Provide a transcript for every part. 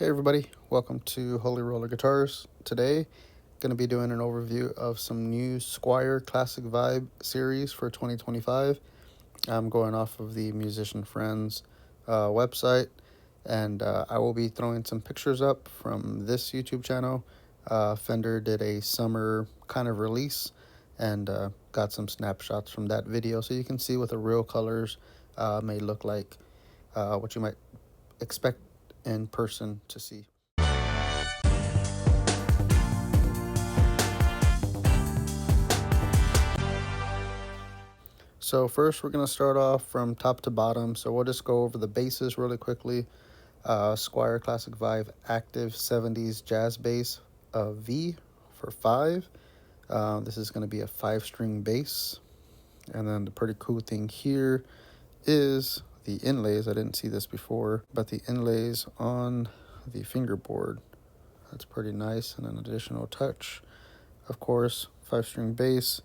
Hey everybody, welcome to Holy Roller Guitars. Today, going to be doing an overview of some new Squier Classic Vibe series for 2025. I'm going off of the Musician Friends website, and I will be throwing some pictures up from this YouTube channel. Fender did a summer kind of release and got some snapshots from that video, so you can see what the real colors may look like, what you might expect in person to see. So first we're going to start off from top to bottom. So we'll just go over the basses really quickly. Squier Classic Vibe Active 70s Jazz Bass V for 5. This is going to be a 5-string bass. And then the pretty cool thing here is the inlays. I didn't see this before, but the inlays on the fingerboard. That's pretty nice, and an additional touch. Of course, 5-string bass,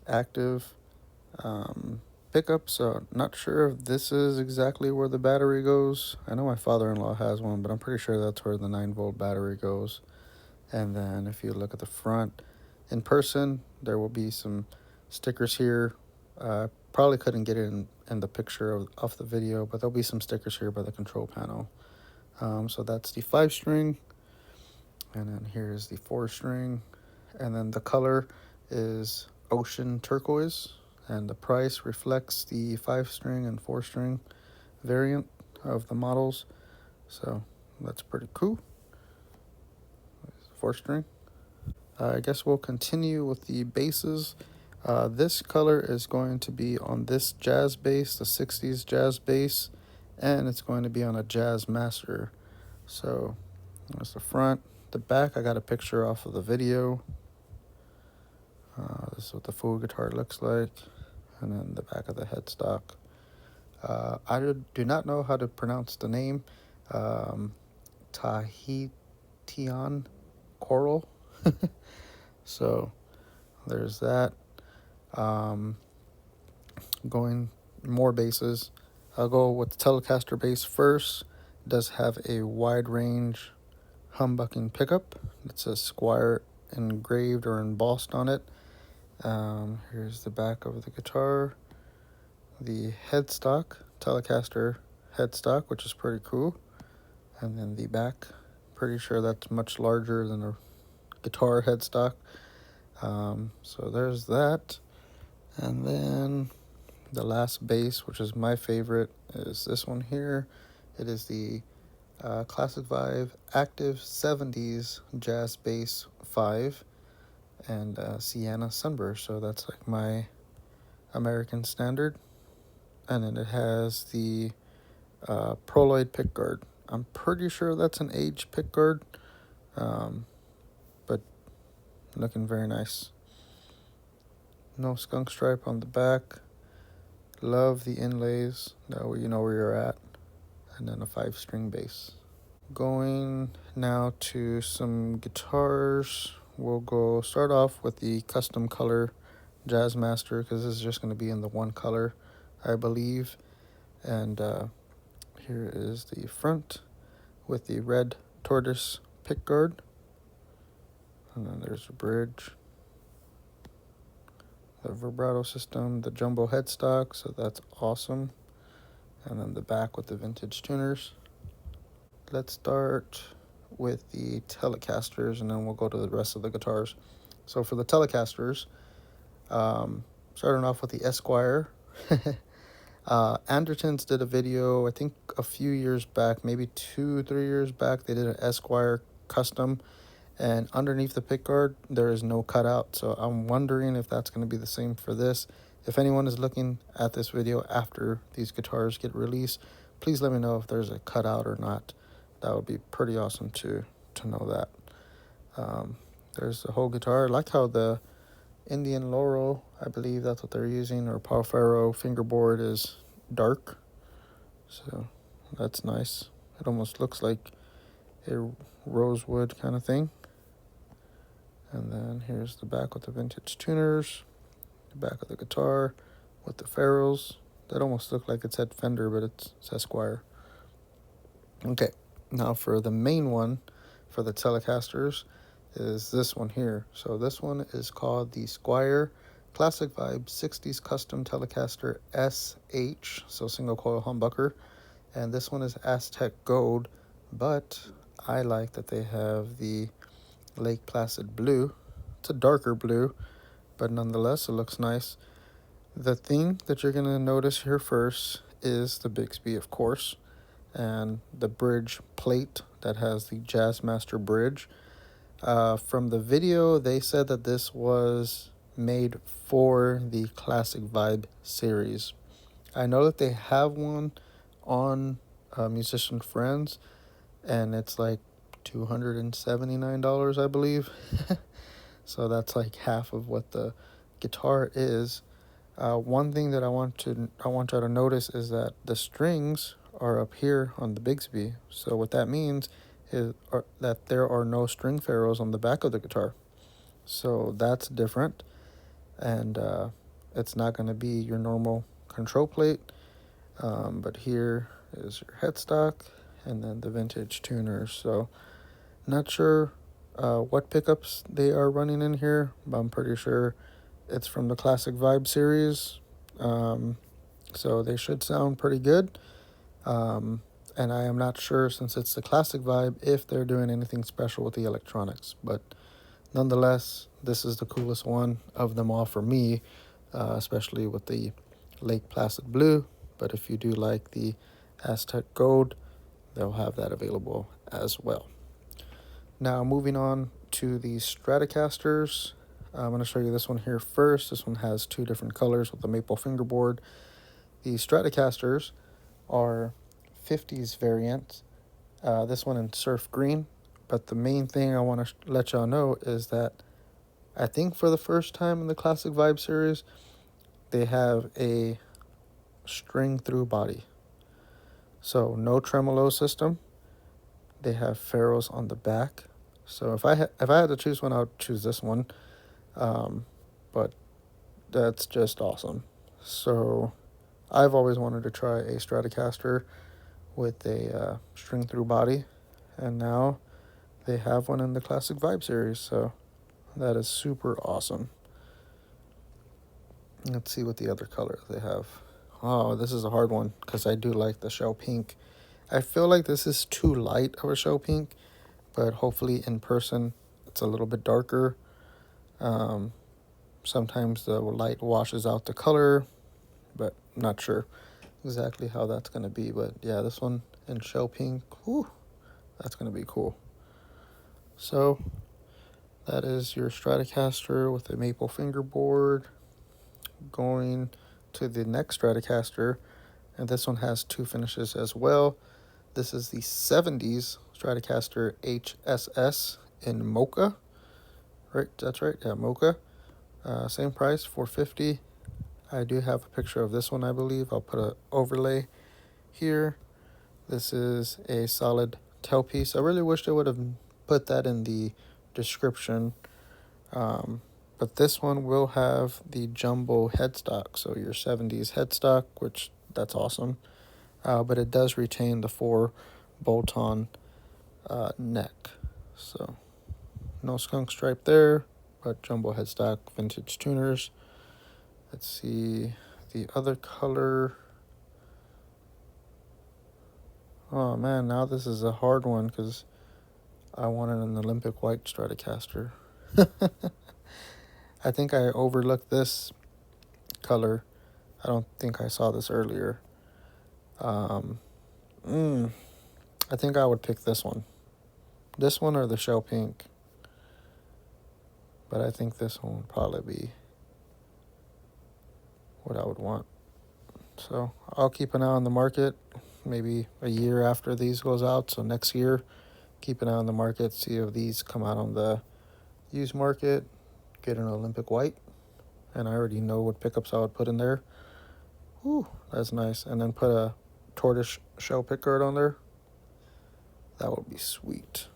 active pickup. So not sure if this is exactly where the battery goes. I know my father-in-law has one, but I'm pretty sure that's where the 9-volt battery goes. And then if you look at the front in person, there will be some stickers here. Probably couldn't get it in the picture of the video, but there'll be some stickers here by the control panel. So that's the 5-string, and then here's the 4-string, and then the color is ocean turquoise, and the price reflects the 5-string and 4-string variant of the models. So that's pretty cool. 4-string. I guess we'll continue with the basses. This color is going to be on this jazz bass, the 60s jazz bass, and it's going to be on a Jazzmaster. So that's the front. The back, I got a picture off of the video. This is what the full guitar looks like, and then the back of the headstock. I do not know how to pronounce the name. Tahitian Coral. So there's that. Going more basses. I'll go with the Telecaster bass first. It does have a wide range humbucking pickup. It says Squier engraved or embossed on it. Here's the back of the guitar. The headstock, Telecaster headstock, which is pretty cool. And then the back, pretty sure that's much larger than a guitar headstock. So there's that. And then the last bass, which is my favorite, is this one here. It is the Classic Vibe Active 70s Jazz Bass 5 and Sienna Sunburst. So that's like my American standard. And then it has the Proloid pickguard. I'm pretty sure that's an age pickguard, but looking very nice. No skunk stripe on the back. Love the inlays. That way you know where you're at. And then a 5-string bass. Going now to some guitars. We'll start off with the custom color Jazzmaster, because this is just going to be in the one color, I believe. And here is the front with the red tortoise pickguard. And then there's a bridge. The vibrato system, the jumbo headstock, so that's awesome. And then the back with the vintage tuners. Let's start with the Telecasters, and then we'll go to the rest of the guitars. So for the Telecasters, starting off with the Squier. Andertons did a video, I think a few years back, maybe 2-3 years back. They did an Squier custom, and underneath the pickguard there is no cutout. So I'm wondering if that's going to be the same for this. If anyone is looking at this video after these guitars get released, please let me know if there's a cutout or not. That would be pretty awesome to know that. There's the whole guitar. I like how the Indian Laurel, I believe that's what they're using, or Palfaro fingerboard is dark. So that's nice. It almost looks like a rosewood kind of thing. And then here's the back with the vintage tuners. The back of the guitar with the ferrules. That almost look like it said Fender, but it says Squier. Okay, Now for the main one, for the Telecasters, is this one here. So this one is called the Squier Classic Vibe 60s Custom Telecaster SH, so single coil humbucker. And this one is Aztec Gold, but I like that they have the Lake Placid Blue. It's a darker blue, but nonetheless, it looks nice. The thing that you're going to notice here first is the Bixby, of course, and the bridge plate that has the Jazzmaster bridge. From the video, they said that this was made for the Classic Vibe series. I know that they have one on Musician Friends, and it's like $279, I believe. So that's like half of what the guitar is. One thing that I want y'all to notice is that the strings are up here on the Bigsby. So what that means is that there are no string ferrules on the back of the guitar. So that's different, and it's not going to be your normal control plate. But here is your headstock, and then the vintage tuners. So not sure what pickups they are running in here, but I'm pretty sure it's from the Classic Vibe series. So they should sound pretty good. And I am not sure, since it's the Classic Vibe, if they're doing anything special with the electronics. But nonetheless, this is the coolest one of them all for me, especially with the Lake Placid Blue. But if you do like the Aztec Gold, they'll have that available as well. Now, moving on to the Stratocasters. I'm going to show you this one here first. This one has two different colors with the maple fingerboard. The Stratocasters are 50s variants. This one in surf green. But the main thing I want to let y'all know is that I think for the first time in the Classic Vibe series, they have a string through body. So no tremolo system. They have ferrules on the back. So if I had to choose one, I would choose this one. But that's just awesome. So I've always wanted to try a Stratocaster with a string through body, and now they have one in the Classic Vibe series. So that is super awesome. Let's see what the other colors they have. Oh, this is a hard one because I do like the shell pink. I feel like this is too light of a shell pink, but hopefully in person it's a little bit darker. Sometimes the light washes out the color, but I'm not sure exactly how that's going to be. But yeah, this one in shell pink, whew, that's going to be cool. So that is your Stratocaster with a maple fingerboard. Going to the next Stratocaster, and this one has two finishes as well. This is the 70s Stratocaster HSS in Mocha. Right, that's right, yeah, Mocha. Same price, $450. I do have a picture of this one, I believe. I'll put an overlay here. This is a solid tailpiece. I really wish they would have put that in the description. But this one will have the jumbo headstock, so your 70s headstock, which that's awesome. But it does retain the 4 bolt-on neck. So no skunk stripe there, but jumbo headstock, vintage tuners. Let's see the other color. Oh man, now this is a hard one because I wanted an Olympic white Stratocaster. I think I overlooked this color. I don't think I saw this earlier. I think I would pick this one. This one or the shell pink. But I think this one would probably be what I would want. So I'll keep an eye on the market. Maybe a year after these goes out. So next year, keep an eye on the market. See if these come out on the used market. Get an Olympic white. And I already know what pickups I would put in there. Whew, that's nice. And then put a tortoise shell pickguard on there. That would be sweet.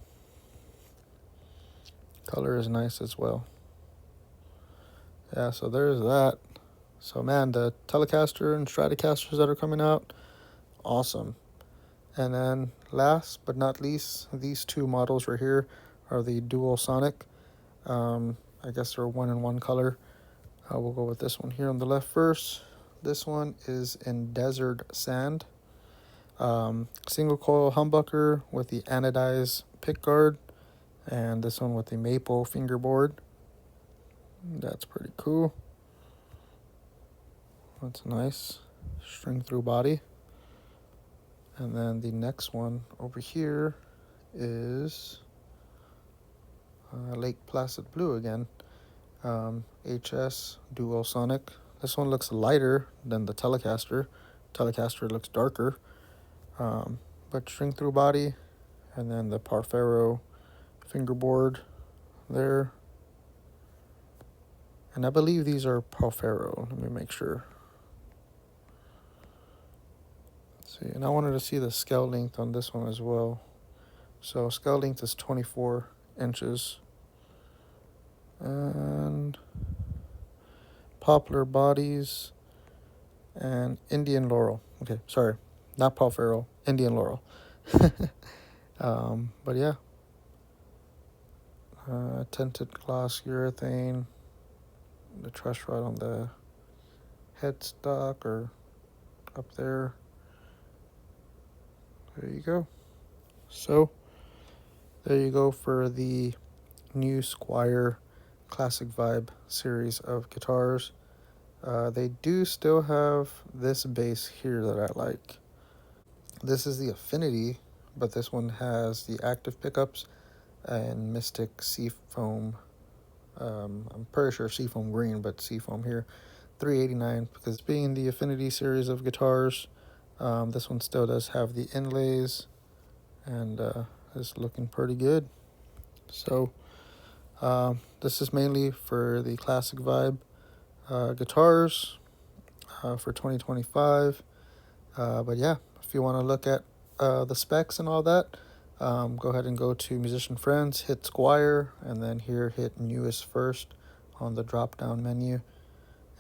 Color is nice as well. Yeah, so there's that. So man, the Telecaster and Stratocasters that are coming out, awesome. And then last but not least, these two models right here are the Dual Sonic. I guess they're 1-in-1 color. We'll go with this one here on the left first. This one is in Desert Sand. Single coil humbucker with the anodized pickguard, and this one with the maple fingerboard. That's pretty cool. That's nice. String through body. And then the next one over here is Lake Placid Blue again. HS Dual Sonic. This one looks lighter than the Telecaster. Telecaster looks darker. But string through body, and then the Parfero fingerboard there. And I believe these are Parfero. Let me make sure. Let's see. And I wanted to see the scale length on this one as well. So scale length is 24 inches. And poplar bodies and Indian Laurel. Okay, sorry. Not Parfero, Indian Laurel. But yeah. Tinted gloss urethane. The truss rod on the headstock or up there. There you go. So there you go for the new Squier Classic Vibe series of guitars. They do still have this bass here that I like. This is the Affinity, but this one has the active pickups and Mystic Seafoam. I'm pretty sure Seafoam green, but Seafoam here. $389, because being the Affinity series of guitars, this one still does have the inlays, and is looking pretty good. So this is mainly for the Classic Vibe guitars for 2025. But yeah, if you want to look at the specs and all that, go ahead and go to Musician Friends, hit Squier, and then here hit Newest First on the drop-down menu,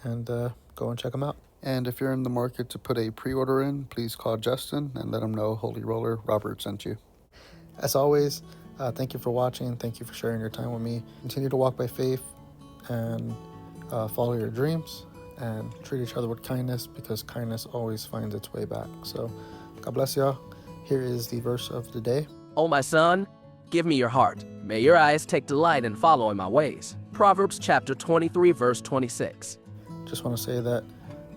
and go and check them out. And if you're in the market to put a pre-order in, please call Justin and let him know Holy Roller Robert sent you. As always, thank you for watching. Thank you for sharing your time with me. Continue to walk by faith and follow your dreams, and treat each other with kindness, because kindness always finds its way back. So God bless y'all. Here is the verse of the day. O my son, give me your heart. May your eyes take delight in following my ways. Proverbs chapter 23, verse 26. Just want to say that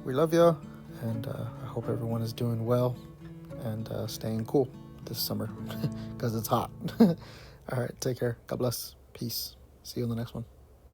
we love y'all, and I hope everyone is doing well and staying cool this summer, because it's hot. All right, take care. God bless. Peace. See you in the next one.